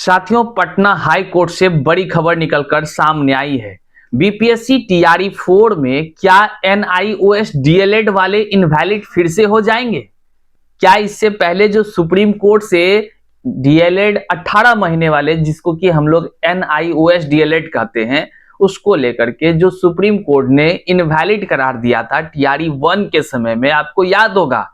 साथियों, Patna high court से बड़ी खबर निकलकर सामने आई है। बीपीएससी टीआरई 4 में क्या एनआईओएस डीएलएड वाले इनवैलिड फिर से हो जाएंगे? क्या इससे पहले जो सुप्रीम कोर्ट से डीएलएड 18 महीने वाले, जिसको कि हम लोग एनआईओएस डीएलएड कहते हैं, उसको लेकर के जो सुप्रीम कोर्ट ने इनवैलिड करार दिया था टीआरई 1 के समय में, आपको याद होगा,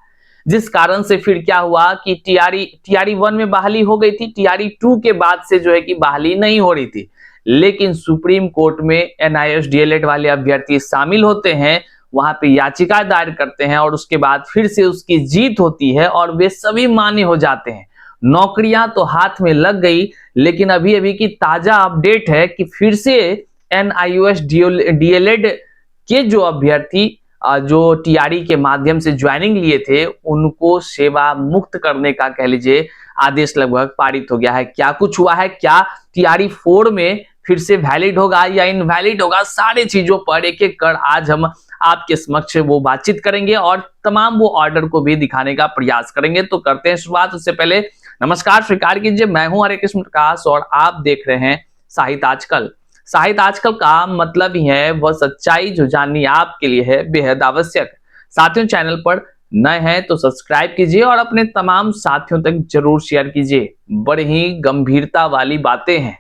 जिस कारण से फिर क्या हुआ कि टीआरई 1 में बहाली हो गई थी। टीआरई 2 के बाद से जो है कि बहाली नहीं हो रही थी, लेकिन सुप्रीम कोर्ट में एनआईओएस डीएलएड वाले अभ्यर्थी शामिल होते हैं, वहां पे याचिका दायर करते हैं और उसके बाद फिर से उसकी जीत होती है और वे सभी मान्य हो जाते हैं। नौकरियां तो हाथ में लग गई, लेकिन अभी अभी की ताजा अपडेट है कि फिर से एनआईओएस डीएलएड के जो अभ्यर्थी जो टीआरई के माध्यम से ज्वाइनिंग लिए थे, उनको सेवा मुक्त करने का कह लीजिए आदेश लगभग पारित हो गया है। क्या कुछ हुआ है, क्या टीआरई 4 में फिर से वैलिड होगा या इनवैलिड होगा, सारे चीजों पर एक एक कर आज हम आपके समक्ष वो बातचीत करेंगे और तमाम वो ऑर्डर को भी दिखाने का प्रयास करेंगे। तो करते हैं शुरुआत। उससे पहले नमस्कार स्वीकार कीजिए, मैं हूं हरे कृष्ण प्रकाश और आप देख रहे हैं साहित्य आजकल। साहित्य आजकल का मतलब ही है वह सच्चाई जो जाननी आपके लिए है बेहद आवश्यक। साथियों, चैनल पर नए हैं तो सब्सक्राइब कीजिए और अपने तमाम साथियों तक जरूर शेयर कीजिए। बड़ी ही गंभीरता वाली बातें हैं,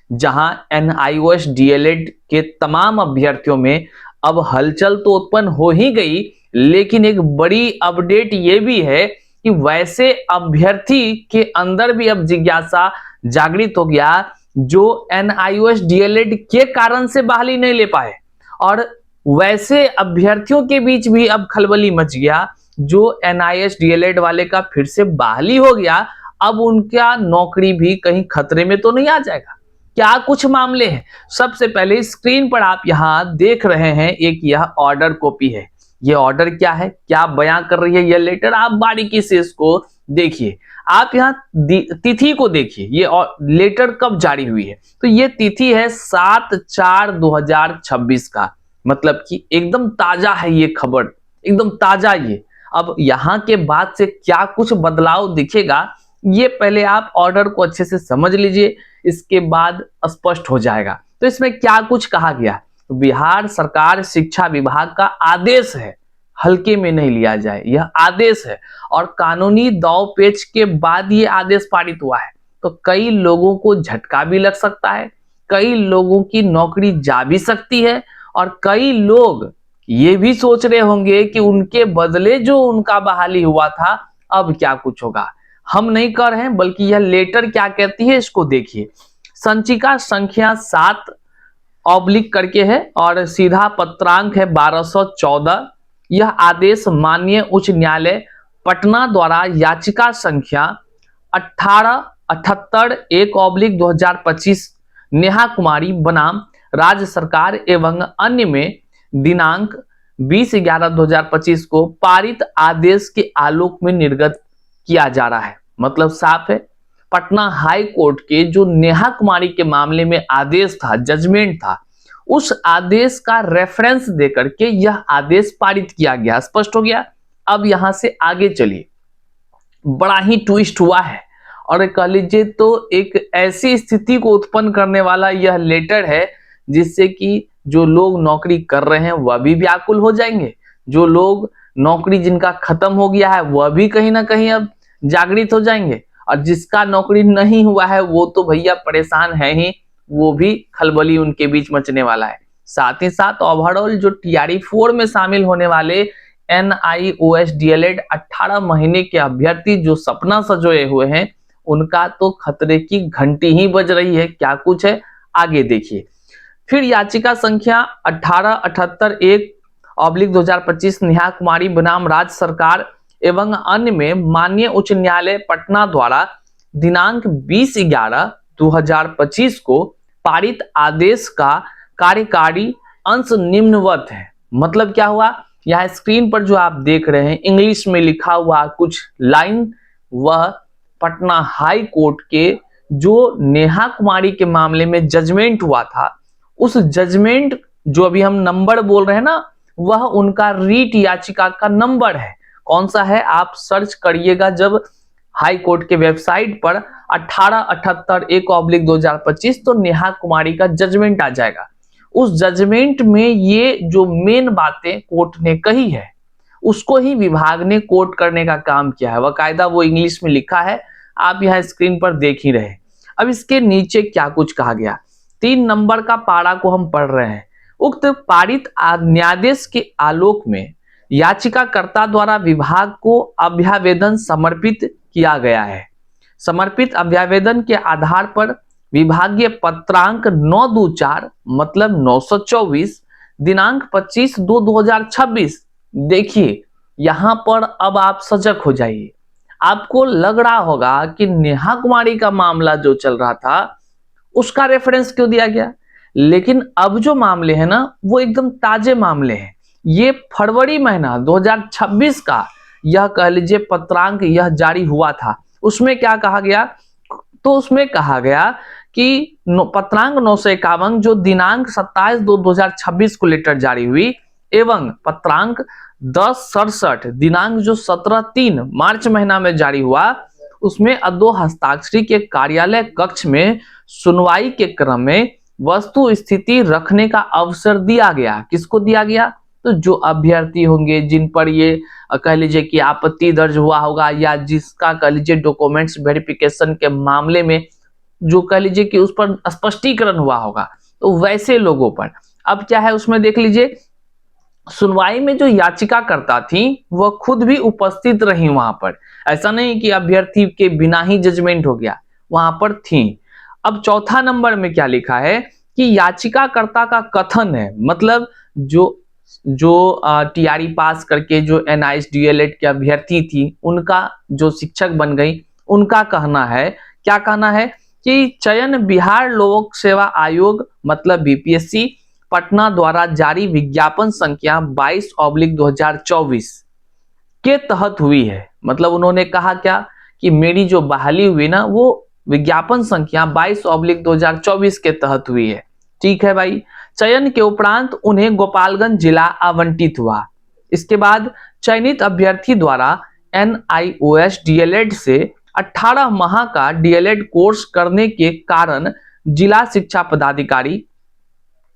जहां एनआईओएस डीएलएड के तमाम अभ्यर्थियों में अब हलचल तो उत्पन्न हो ही गई, लेकिन एक बड़ी अपडेट ये भी है कि वैसे अभ्यर्थी के अंदर भी अब जिज्ञासा जागृत हो गया जो एनआईओएस डीएलएड के कारण से बहाली नहीं ले पाए, और वैसे अभ्यर्थियों के बीच भी अब खलबली मच गया जो एनआईओएस डीएलएड वाले का फिर से बहाली हो गया। अब उनका नौकरी भी कहीं खतरे में तो नहीं आ जाएगा? क्या कुछ मामले हैं? सबसे पहले स्क्रीन पर आप यहां देख रहे हैं एक यह ऑर्डर कॉपी है। यह ऑर्डर क्या है, क्या बयां कर रही है यह लेटर, आप बारीकी से इसको देखिए। आप यहाँ तिथि को देखिए, ये लेटर कब जारी हुई है, तो ये तिथि है 7/4/2026 का, मतलब कि एकदम ताजा है ये खबर, एकदम ताजा। ये अब यहाँ के बाद से क्या कुछ बदलाव दिखेगा, ये पहले आप ऑर्डर को अच्छे से समझ लीजिए, इसके बाद स्पष्ट हो जाएगा। तो इसमें क्या कुछ कहा गया, तो बिहार सरकार शिक्षा विभाग का आदेश है, हल्के में नहीं लिया जाए, यह आदेश है और कानूनी दाव पेच के बाद ये आदेश पारित हुआ है। तो कई लोगों को झटका भी लग सकता है, कई लोगों की नौकरी जा भी सकती है, और कई लोग ये भी सोच रहे होंगे कि उनके बदले जो उनका बहाली हुआ था अब क्या कुछ होगा। हम नहीं कर रहे हैं, बल्कि यह लेटर क्या कहती है इसको देखिए। संचिका संख्या 7/ करके है और सीधा पत्रांक है 1214। यह आदेश माननीय उच्च न्यायालय पटना द्वारा याचिका संख्या 1878/1/2025 नेहा कुमारी बनाम राज्य सरकार एवं अन्य में दिनांक 20/11/2025 को पारित आदेश के आलोक में निर्गत किया जा रहा है। मतलब साफ है, पटना हाई कोर्ट के जो नेहा कुमारी के मामले में आदेश था, जजमेंट था, उस आदेश का रेफरेंस देकर के यह आदेश पारित किया गया, स्पष्ट हो गया। अब यहां से आगे चलिए, बड़ा ही ट्विस्ट हुआ है और कह लीजिए तो एक ऐसी स्थिति को उत्पन्न करने वाला यह लेटर है जिससे कि जो लोग नौकरी कर रहे हैं वह भी व्याकुल हो जाएंगे, जो लोग नौकरी जिनका खत्म हो गया है वह भी कहीं ना कहीं अब जागृत हो जाएंगे, और जिसका नौकरी नहीं हुआ है वो तो भैया परेशान है ही, वो भी खलबली उनके बीच मचने वाला है। साथ ही साथ ओवरऑल जो टीआरई 4 में शामिल होने वाले एनआईओएस डीएलएड 18 महीने के अभ्यर्थी जो सपना सजोए हुए हैं, उनका तो खतरे की घंटी ही बज रही है। क्या कुछ है आगे देखिए। फिर याचिका संख्या 1878/1/2025 नेहा कुमारी बनाम राज्य सरकार एवं अन्य में माननीय उच्च न्यायालय पटना द्वारा दिनांक 20/11/2025 को पारित आदेश का कार्यकारी अंश निम्नवत है। मतलब क्या हुआ, यहां स्क्रीन पर जो आप देख रहे हैं इंग्लिश में लिखा हुआ कुछ लाइन, वह पटना हाई कोर्ट के जो नेहा कुमारी के मामले में जजमेंट हुआ था, उस जजमेंट जो अभी हम नंबर बोल रहे हैं ना, वह उनका रीट याचिका का नंबर है। कौन सा है आप सर्च करिएगा, जब हाई कोर्ट के वेबसाइट पर 1878/1/2025 तो नेहा कुमारी का जजमेंट आ जाएगा। उस जजमेंट में ये जो मेन बातें कोर्ट ने कही है उसको ही विभाग ने कोट करने का काम किया है। बाकायदा वो इंग्लिश में लिखा है, आप यहाँ स्क्रीन पर देख ही रहे। अब इसके नीचे क्या कुछ कहा गया, 3 नंबर का पारा को हम पढ़ रहे हैं। उक्त पारित न्यायादेश के आलोक में याचिकाकर्ता द्वारा विभाग को अभ्यावेदन समर्पित किया गया है। समर्पित अभ्यावेदन के आधार पर विभागीय पत्रांक 924 मतलब 924 दिनांक 25/2/2026। देखिए यहां पर अब आप सजग हो जाइए। आपको लग रहा होगा कि नेहा कुमारी का मामला जो चल रहा था उसका रेफरेंस क्यों दिया गया, लेकिन अब जो मामले हैं ना वो एकदम ताजे मामले हैं। ये फरवरी महीना 2026 का यह कह लीजिए पत्रांक यह जारी हुआ था। उसमें क्या कहा गया, तो उसमें कहा गया कि पत्रांक 951 जो दिनांक 27/2/2026 को लेटर जारी हुई एवं पत्रांक 1067 दिनांक जो 17/3 मार्च महीना में जारी हुआ, उसमें अदो हस्ताक्षरी के कार्यालय कक्ष में सुनवाई के क्रम में वस्तु स्थिति रखने का अवसर दिया गया। किसको दिया गया, तो जो अभ्यर्थी होंगे जिन पर ये कह लीजिए कि आपत्ति दर्ज हुआ होगा या जिसका कह लीजिए डॉक्यूमेंट्स वेरिफिकेशन के मामले में जो कह लीजिए कि उस पर स्पष्टीकरण हुआ होगा, तो वैसे लोगों पर। अब क्या है उसमें देख लीजिए, सुनवाई में जो याचिकाकर्ता थी वह खुद भी उपस्थित रही वहां पर। ऐसा नहीं कि अभ्यर्थी के बिना ही जजमेंट हो गया, वहां पर थी। अब चौथा नंबर में क्या लिखा है कि याचिकाकर्ता का कथन है, मतलब जो टीआरई पास करके जो एनआईएस डीएलएड के अभ्यर्थी थी उनका जो शिक्षक बन गई, उनका कहना है, क्या कहना है कि चयन बिहार लोक सेवा आयोग मतलब बीपीएससी पटना द्वारा जारी विज्ञापन संख्या 22/2024 के तहत हुई है। मतलब उन्होंने कहा क्या कि मेरी जो बहाली हुई ना वो विज्ञापन संख्या 22/2024 के तहत हुई है। ठीक है भाई। चयन के उपरांत उन्हें गोपालगंज जिला आवंटित हुआ। इसके बाद चयनित अभ्यर्थी द्वारा एनआईओएस डीएलएड से 18 माह का डीएलएड कोर्स करने के कारण जिला शिक्षा पदाधिकारी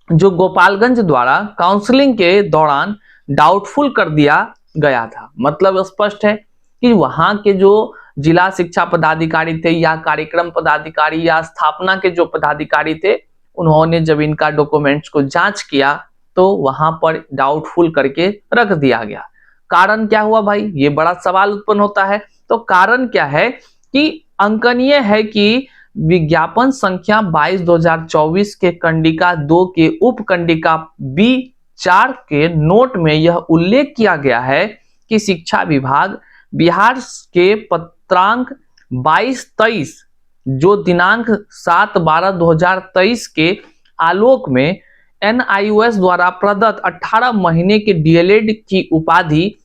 जो गोपालगंज द्वारा काउंसलिंग के दौरान डाउटफुल कर दिया गया था। मतलब स्पष्ट है कि वहां के जो जिला शिक्षा पदाधिकारी थे या कार्यक्रम पदाधिकारी या स्थापना के जो पदाधिकारी थे, उन्होंने जब इनका डॉक्यूमेंट्स को जांच किया तो वहां पर डाउटफुल करके रख दिया गया। कारण क्या हुआ भाई, ये बड़ा सवाल उत्पन्न होता है। तो कारण क्या है कि अंकनीय है कि विज्ञापन संख्या 22/2024 के कंडिका 2 के उप कंडिका B4 के नोट में यह उल्लेख किया गया है कि शिक्षा विभाग बिहार के पत्रांक 22-23 जो दिनांक 7/12/2023 के आलोक में एनआईओएस द्वारा प्रदत्त 18 महीने के डीएलएड की उपाधि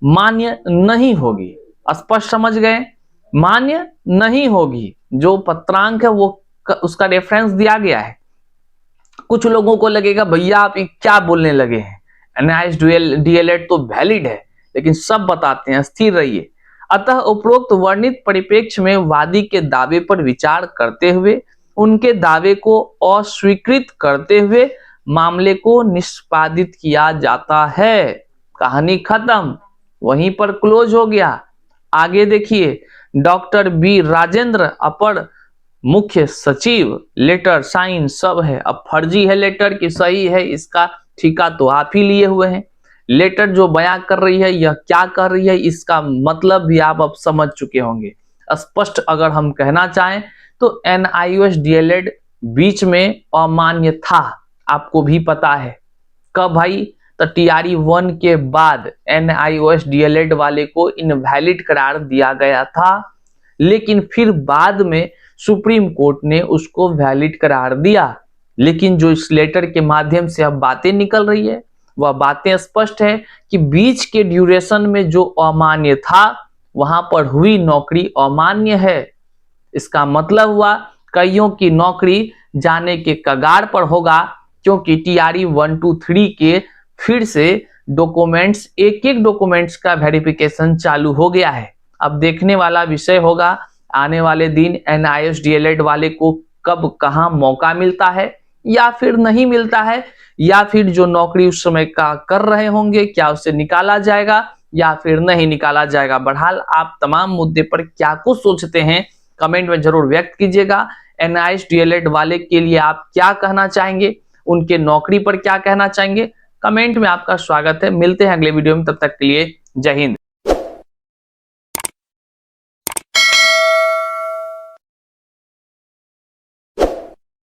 मान्य नहीं होगी। स्पष्ट समझ गए, मान्य नहीं होगी। जो पत्रांक है वो उसका रेफरेंस दिया गया है। कुछ लोगों को लगेगा भैया आप क्या बोलने लगे हैं, एनआईएस डीएलएड तो वैलिड है, लेकिन सब बताते हैं, स्थिर रहिए। अतः उपरोक्त वर्णित परिप्रेक्ष्य में वादी के दावे पर विचार करते हुए उनके दावे को अस्वीकृत करते हुए मामले को निष्पादित किया जाता है। कहानी खत्म, वहीं पर क्लोज हो गया। आगे देखिए, डॉक्टर बी राजेंद्र अपर मुख्य सचिव, लेटर साइन सब है। अब फर्जी है लेटर की सही है, इसका ठिका तो आप ही लिए हुए हैं। लेटर जो बयां कर रही है यह क्या कर रही है, इसका मतलब भी आप अब समझ चुके होंगे। स्पष्ट अगर हम कहना चाहें तो एनआईओएस डीएलएड बीच में अमान्य था, आपको भी पता है। कब भाई, तो टीआरई 1 के बाद एनआईओएस डीएलएड वाले को इनवैलिड करार दिया गया था, लेकिन फिर बाद में सुप्रीम कोर्ट ने उसको वैलिड करार दिया। लेकिन जो इस लेटर के माध्यम से अब बातें निकल रही है वह बातें स्पष्ट है कि बीच के ड्यूरेशन में जो अमान्य था वहां पर हुई नौकरी अमान्य है। इसका मतलब हुआ कईयों की नौकरी जाने के कगार पर होगा, क्योंकि टीआरई 1, 2, 3 के फिर से डॉक्यूमेंट्स एक डॉक्यूमेंट्स का वेरिफिकेशन चालू हो गया है। अब देखने वाला विषय होगा आने वाले दिन NIOS DLED वाले को कब कहां मौका मिलता है या फिर नहीं मिलता है, या फिर जो नौकरी उस समय का कर रहे होंगे क्या उसे निकाला जाएगा या फिर नहीं निकाला जाएगा। बहरहाल आप तमाम मुद्दे पर क्या कुछ सोचते हैं कमेंट में जरूर व्यक्त कीजिएगा। NIOS DLED वाले के लिए आप क्या कहना चाहेंगे, उनके नौकरी पर क्या कहना चाहेंगे, कमेंट में आपका स्वागत है। मिलते हैं अगले वीडियो में, तब तक के लिए जय हिंद।